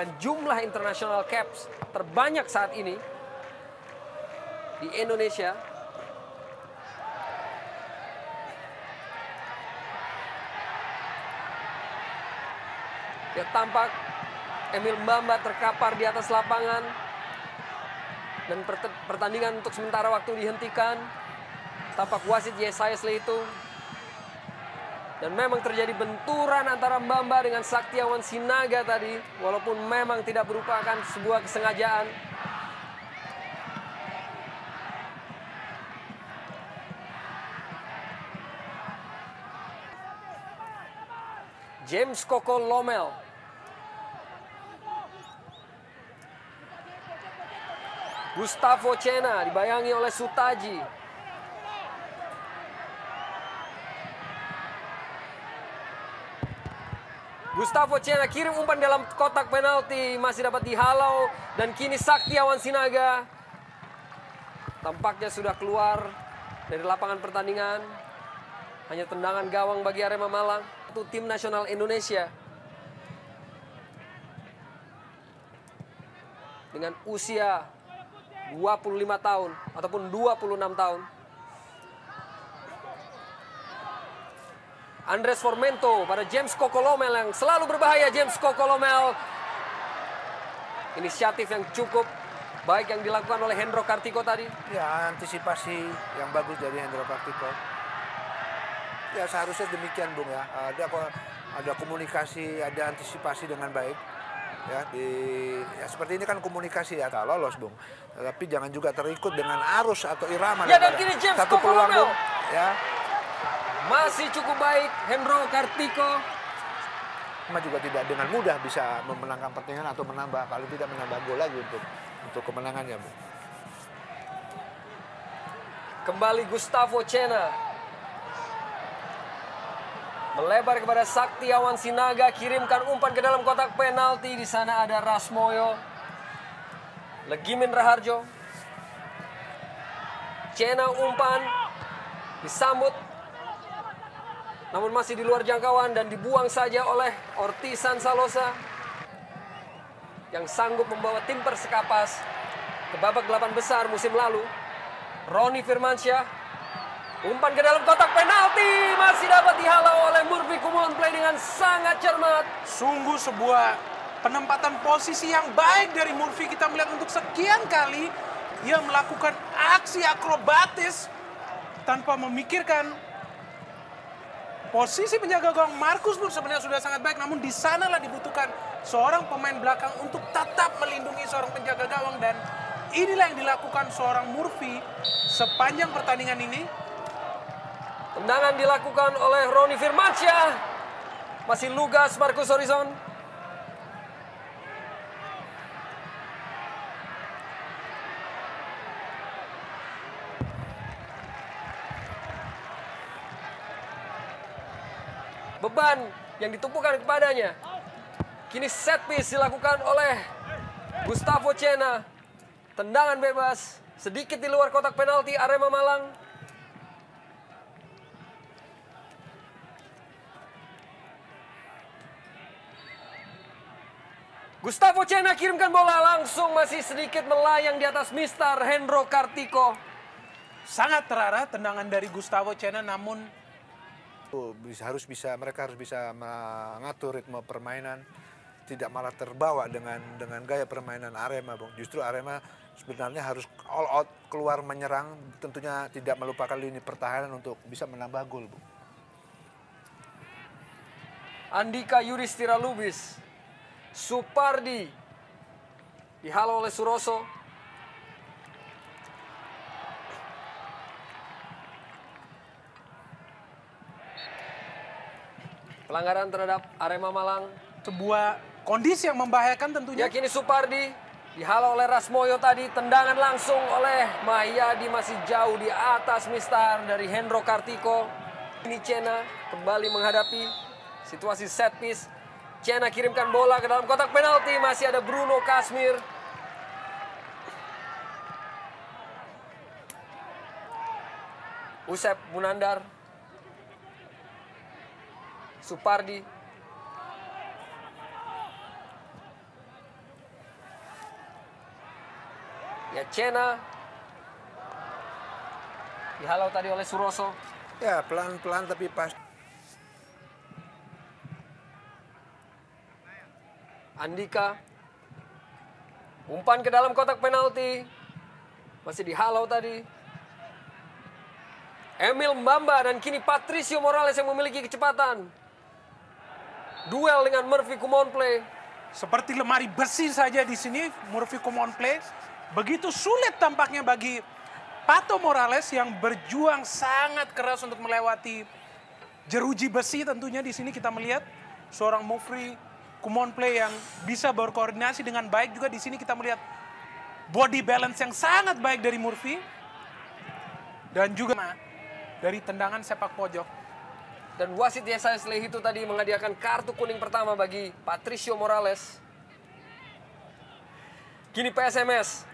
dengan jumlah international caps terbanyak saat ini di Indonesia. Ya, tampak Emil Mbamba terkapar di atas lapangan dan pertandingan untuk sementara waktu dihentikan. Tampak wasit Yesaya itu. Dan memang terjadi benturan antara Mbamba dengan Saktiawan Sinaga tadi, walaupun memang tidak merupakan sebuah kesengajaan. James Koko Lomel. Gustavo Cena dibayangi oleh Sutaji. Gustavo Cena kirim umpan dalam kotak penalti, masih dapat dihalau. Dan kini Saktiawan Sinaga tampaknya sudah keluar dari lapangan pertandingan. Hanya tendangan gawang bagi Arema Malang. Itu tim nasional Indonesia dengan usia 25 tahun ataupun 26 tahun. Andres Formento pada James Koko Lomel yang selalu berbahaya. James Koko Lomel. Inisiatif yang cukup baik yang dilakukan oleh Hendro Kartiko tadi. Ya, antisipasi yang bagus dari Hendro Kartiko. Ya, seharusnya demikian, Bung ya. Ada komunikasi, ada antisipasi dengan baik. Ya, seperti ini kan komunikasi ya, tak lolos, Bung. Tapi jangan juga terikut dengan arus atau irama. Ya, dan kini James satu Koko peluang, Lomel. Bung. Ya. Masih cukup baik Hendro Kartiko. Cuma juga tidak dengan mudah bisa memenangkan pertandingan atau menambah, kalau tidak menambah gol lagi untuk kemenangannya, Bung. Kembali Gustavo Cena. Melebar kepada Saktiawan Sinaga, kirimkan umpan ke dalam kotak penalti. Di sana ada Rasmoyo. Legimin Raharjo. Cena umpan disambut, namun masih di luar jangkauan dan dibuang saja oleh Ortisan Salosa yang sanggup membawa tim Persekapas ke babak 8 besar musim lalu. Roni Firmansyah. Umpan ke dalam kotak penalti, masih dapat dihalau oleh Murphy Kumon Play dengan sangat cermat. Sungguh sebuah penempatan posisi yang baik dari Murphy. Kita melihat untuk sekian kali ia melakukan aksi akrobatis tanpa memikirkan posisi penjaga gawang. Markus pun sebenarnya sudah sangat baik, namun di sanalah dibutuhkan seorang pemain belakang untuk tetap melindungi seorang penjaga gawang, dan inilah yang dilakukan seorang Murphy sepanjang pertandingan ini. Tendangan dilakukan oleh Roni Firmansyah. Masih lugas Marcus Horizon. Beban yang ditumpukan kepadanya. Kini set piece dilakukan oleh Gustavo Cena. Tendangan bebas sedikit di luar kotak penalti Arema Malang. Gustavo Cena kirimkan bola langsung, masih sedikit melayang di atas Mister Hendro Kartiko. Sangat terarah tendangan dari Gustavo Cena, namun mereka harus bisa mengatur ritme permainan, tidak malah terbawa dengan gaya permainan Arema, Bung. Justru Arema sebenarnya harus all out, keluar menyerang, tentunya tidak melupakan lini pertahanan untuk bisa menambah gol, Bung. Andika Yudhistira Lubis. Supardi dihalau oleh Suroso. Pelanggaran terhadap Arema Malang. Sebuah kondisi yang membahayakan tentunya. Ya, kini Supardi dihalau oleh Rasmoyo tadi. Tendangan langsung oleh Mahyadi, masih jauh di atas Mister dari Hendro Kartiko. Ini Cena kembali menghadapi situasi set piece. Cena kirimkan bola ke dalam kotak penalti. Masih ada Bruno Kasmir. Usep Munandar. Supardi. Tampaknya Cena dihalau tadi oleh Suroso. Ya, pelan-pelan tapi pas. Andika. Umpan ke dalam kotak penalti. Masih dihalau tadi. Emil Mbamba dan kini Patricio Morales yang memiliki kecepatan. Duel dengan Murphy Kumonplay. Seperti lemari besi saja di sini, Murphy Kumonplay. Begitu sulit tampaknya bagi Pato Morales yang berjuang sangat keras untuk melewati jeruji besi. Tentunya di sini kita melihat seorang Murphy Kumonplay yang bisa berkoordinasi dengan baik. Juga di sini kita melihat body balance yang sangat baik dari Murphy. Dan juga dari tendangan sepak pojok. Dan wasit Yesayas Lehito tadi menghadiahkan kartu kuning pertama bagi Patricio Morales. Kini PSMS.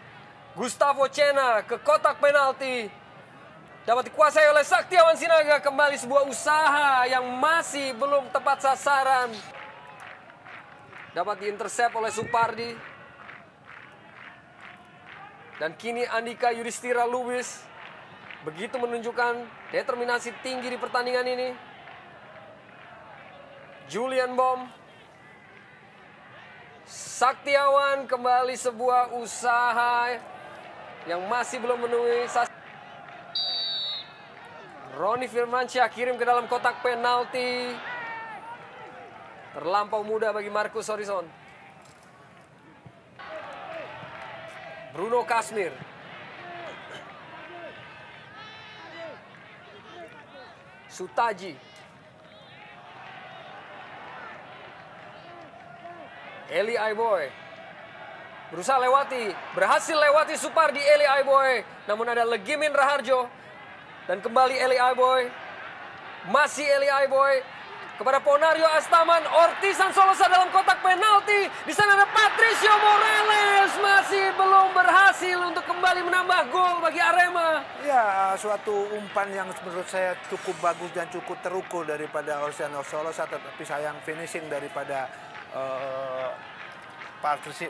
Gustavo Cena ke kotak penalti. Dapat dikuasai oleh Saktiawan Sinaga. Kembali sebuah usaha yang masih belum tepat sasaran. Dapat diintersep oleh Supardi. Dan kini Andika Yudhistira Lubis begitu menunjukkan determinasi tinggi di pertandingan ini. Julian Bom. Saktiawan kembali sebuah usaha yang masih belum memenuhi sasaran. Roni Firmansyah kirim ke dalam kotak penalti. Terlampau mudah bagi Marcus Horizon. Bruno Kasmir. Sutaji. Eli Aiboy. Berusaha lewati. Berhasil lewati Supardi Eli Aiboy. Namun ada Legimin Raharjo. Dan kembali Eli Aiboy. Masih Eli Aiboy. Kepada Ponario Astaman, Ortisan Solosa dalam kotak penalti. Di sana ada Patricio Morales, masih belum berhasil untuk kembali menambah gol bagi Arema. Ya, suatu umpan yang menurut saya cukup bagus dan cukup terukur daripada Ortisan Solosa, tetapi sayang finishing daripada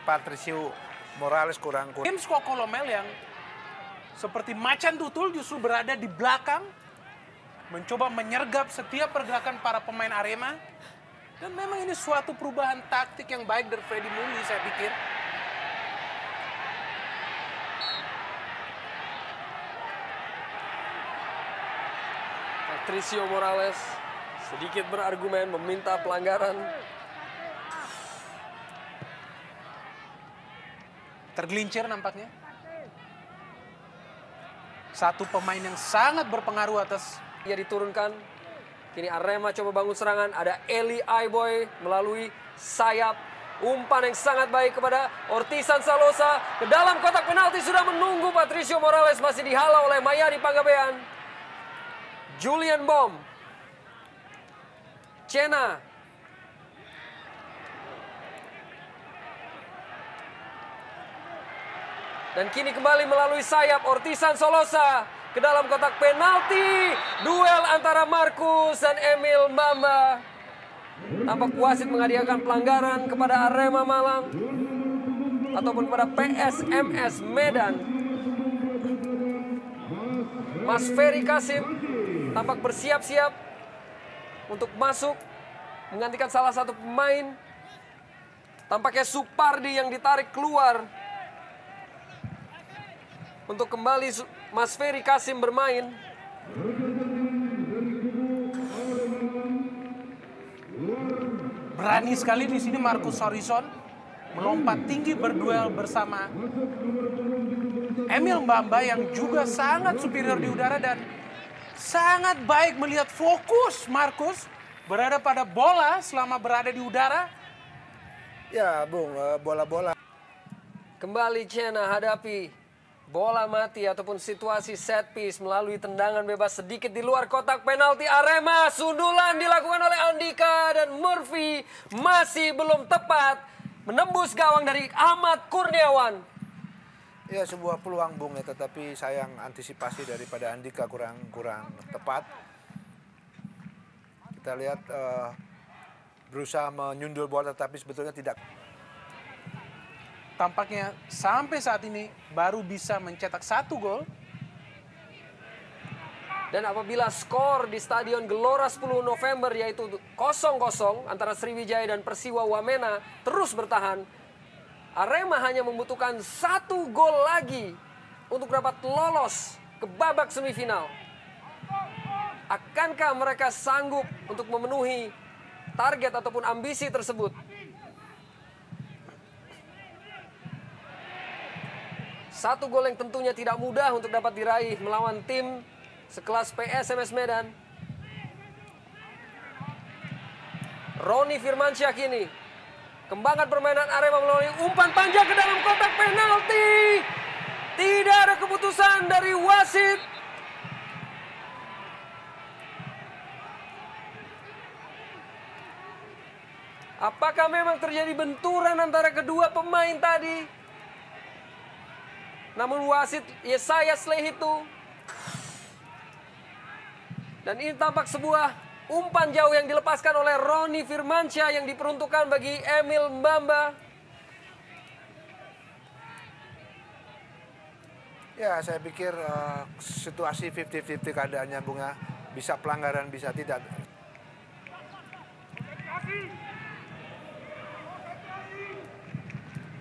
Patricio Morales kurang. Tim Sko Kolomel yang seperti macan tutul justru berada di belakang. Mencoba menyergap setiap pergerakan para pemain Arema. Dan memang ini suatu perubahan taktik yang baik dari Freddy Muli, saya pikir. Patricio Morales sedikit berargumen meminta pelanggaran. Tergelincir nampaknya. Satu pemain yang sangat berpengaruh atas. Ia diturunkan. Kini Arema coba bangun serangan. Ada Eli Aiboy melalui sayap. Umpan yang sangat baik kepada Ortisan Salosa. Ke dalam kotak penalti sudah menunggu Patricio Morales. Masih dihalau oleh Mayadi Panggabean. Julian Bom. Cena. Dan kini kembali melalui sayap Ortisan Solosa. Ke dalam kotak penalti. Duel antara Marcus dan Emil Mbamba. Tampak wasit menghadiahkan pelanggaran kepada Arema Malang. Ataupun kepada PSMS Medan. Mas Ferry Kasim tampak bersiap-siap untuk masuk. Menggantikan salah satu pemain. Tampaknya Supardi yang ditarik keluar. Untuk kembali Mas Ferry Kasim bermain. Berani sekali di sini Marcus Horizon melompat tinggi berduel bersama Emil Mbamba yang juga sangat superior di udara dan sangat baik melihat fokus Marcus berada pada bola selama berada di udara. Ya, Bung, bola-bola. Kembali Cena hadapi bola mati ataupun situasi set piece melalui tendangan bebas sedikit di luar kotak penalti Arema. Sundulan dilakukan oleh Andika dan Murphy masih belum tepat. Menembus gawang dari Ahmad Kurniawan. Ya, sebuah peluang, Bung, ya, tetapi sayang antisipasi daripada Andika kurang tepat. Kita lihat berusaha menyundul bola tetapi sebetulnya tidak. tampaknya sampai saat ini baru bisa mencetak 1 gol. Dan apabila skor di Stadion Gelora 10 November yaitu 0-0 antara Sriwijaya dan Persiwa Wamena terus bertahan, Arema hanya membutuhkan 1 gol lagi untuk dapat lolos ke babak semifinal. Akankah mereka sanggup untuk memenuhi target ataupun ambisi tersebut? Satu gol yang tentunya tidak mudah untuk dapat diraih melawan tim sekelas PSMS Medan. Roni Firmansyah kini kembangkan permainan Arema melalui umpan panjang ke dalam kotak penalti. Tidak ada keputusan dari wasit. Apakah memang terjadi benturan antara kedua pemain tadi? Namun wasit Yesaya Slehitu. Dan ini tampak sebuah umpan jauh yang dilepaskan oleh Roni Firmansyah yang diperuntukkan bagi Emil Mbamba. Ya, saya pikir situasi 50-50 keadaannya, Bung ya. Bisa pelanggaran, bisa tidak.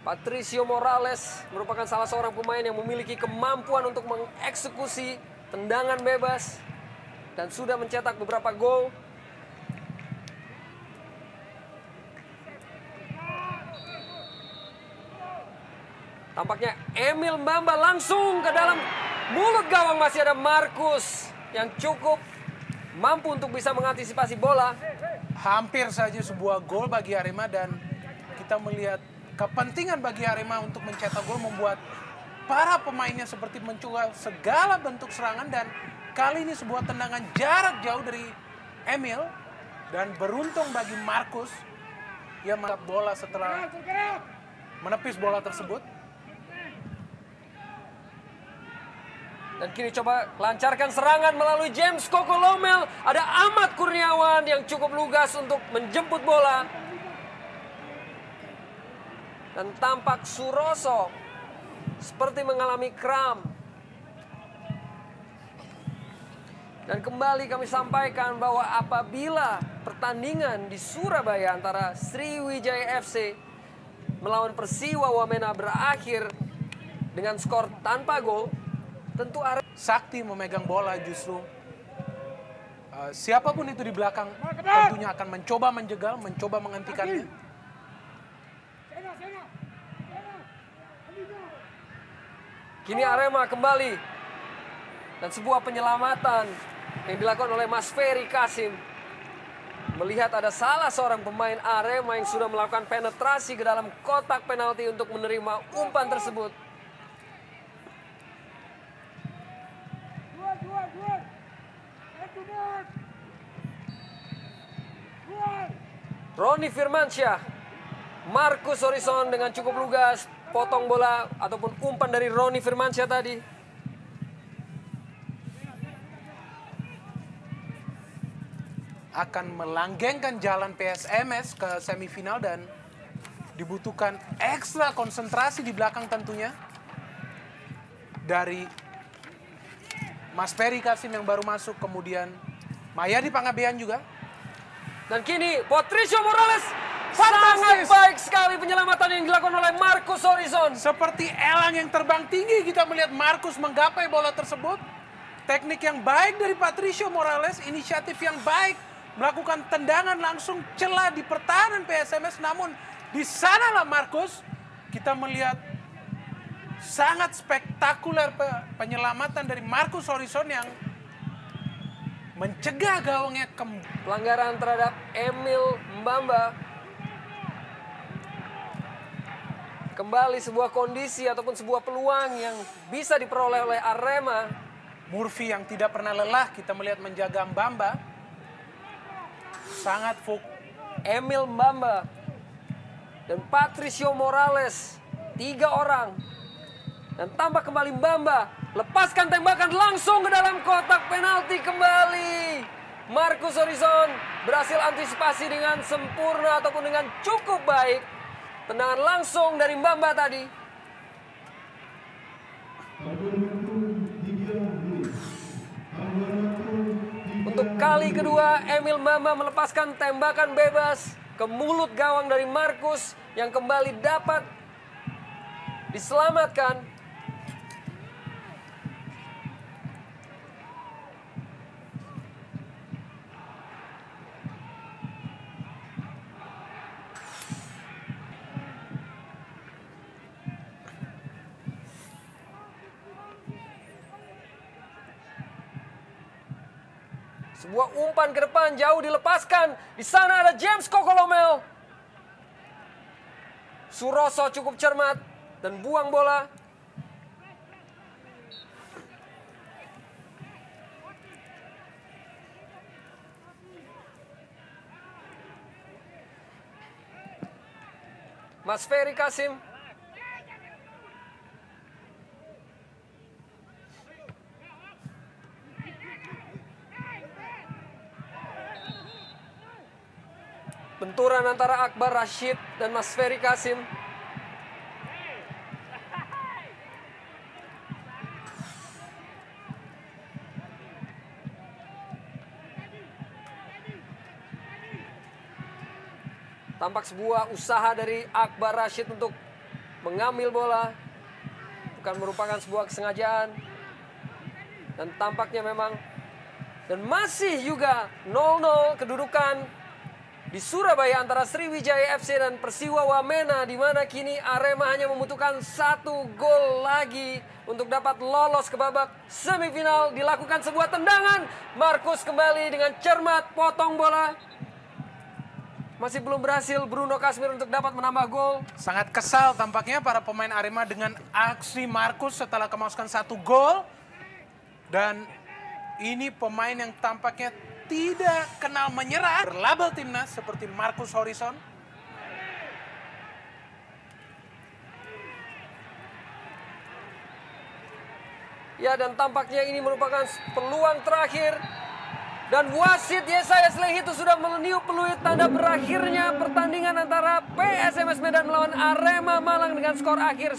Patricio Morales merupakan salah seorang pemain yang memiliki kemampuan untuk mengeksekusi tendangan bebas dan sudah mencetak beberapa gol. Tampaknya Emil Mbamba langsung ke dalam mulut gawang. Masih ada Markus yang cukup mampu untuk bisa mengantisipasi bola. Hampir saja sebuah gol bagi Arema dan kita melihat kepentingan bagi Arema untuk mencetak gol membuat para pemainnya seperti mencoba segala bentuk serangan, dan kali ini sebuah tendangan jarak jauh dari Emil dan beruntung bagi Markus yang menangkap bola setelah menepis bola tersebut. Dan kini coba lancarkan serangan melalui James Kokolomel. Ada Ahmad Kurniawan yang cukup lugas untuk menjemput bola. Dan tampak Suroso seperti mengalami kram. Dan kembali kami sampaikan bahwa apabila pertandingan di Surabaya antara Sriwijaya FC melawan Persiwa Wamena berakhir dengan skor tanpa gol, tentu Sakti memegang bola justru. Siapapun itu di belakang tentunya akan mencoba menjegal, mencoba menghentikannya. Kini Arema kembali. Dan sebuah penyelamatan yang dilakukan oleh Mas Ferry Kasim. Melihat ada salah seorang pemain Arema yang sudah melakukan penetrasi ke dalam kotak penalti untuk menerima umpan tersebut. Roni Firmansyah, Markus Horizon dengan cukup lugas potong bola ataupun umpan dari Roni Firmansyah tadi. Akan melanggengkan jalan PSMS ke semifinal dan dibutuhkan ekstra konsentrasi di belakang tentunya. Dari Mas Ferry Kasim yang baru masuk, kemudian Mayadi Pangabean juga. Dan kini Patricio Morales, sangat baik sekali penyelamatan yang dilakukan oleh Markus Horizon. Seperti elang yang terbang tinggi kita melihat Markus menggapai bola tersebut. Teknik yang baik dari Patricio Morales, inisiatif yang baik, melakukan tendangan langsung celah di pertahanan PSMS. Namun di sanalah Markus, kita melihat sangat spektakuler penyelamatan dari Markus Horizon yang mencegah gawangnya pelanggaran terhadap Emil Mbamba. Kembali sebuah kondisi ataupun sebuah peluang yang bisa diperoleh oleh Arema. Murphy yang tidak pernah lelah kita melihat menjaga Mbamba. Sangat Emil Mbamba dan Patricio Morales, 3 orang. Dan tambah kembali Mbamba, lepaskan tembakan langsung ke dalam kotak penalti kembali. Markus Horizon berhasil antisipasi dengan sempurna ataupun dengan cukup baik. Tendangan langsung dari Mbamba tadi. Untuk kali kedua, Emil Mbamba melepaskan tembakan bebas ke mulut gawang dari Markus yang kembali dapat diselamatkan. Sebuah umpan ke depan jauh dilepaskan. Di sana ada James Kokolomel. Suroso cukup cermat dan buang bola. Mas Ferry Kasim. Benturan antara Akbar Rashid dan Mas Ferry Kasim. Tampak sebuah usaha dari Akbar Rashid untuk mengambil bola. Bukan merupakan sebuah kesengajaan. Dan tampaknya memang. Dan masih juga 0-0 kedudukan di Surabaya antara Sriwijaya FC dan Persiwa Wamena, di mana kini Arema hanya membutuhkan 1 gol lagi untuk dapat lolos ke babak semifinal. Dilakukan sebuah tendangan, Markus kembali dengan cermat potong bola. Masih belum berhasil Bruno Kasmir untuk dapat menambah gol. Sangat kesal tampaknya para pemain Arema dengan aksi Markus setelah kemasukan 1 gol. Dan ini pemain yang tampaknya tidak kenal menyerah, berlabel timnas seperti Marcus Horizon. Ya, dan tampaknya ini merupakan peluang terakhir. Dan wasit Yesaya Slehi itu sudah meniup peluit tanda berakhirnya pertandingan antara PSMS Medan melawan Arema Malang dengan skor akhir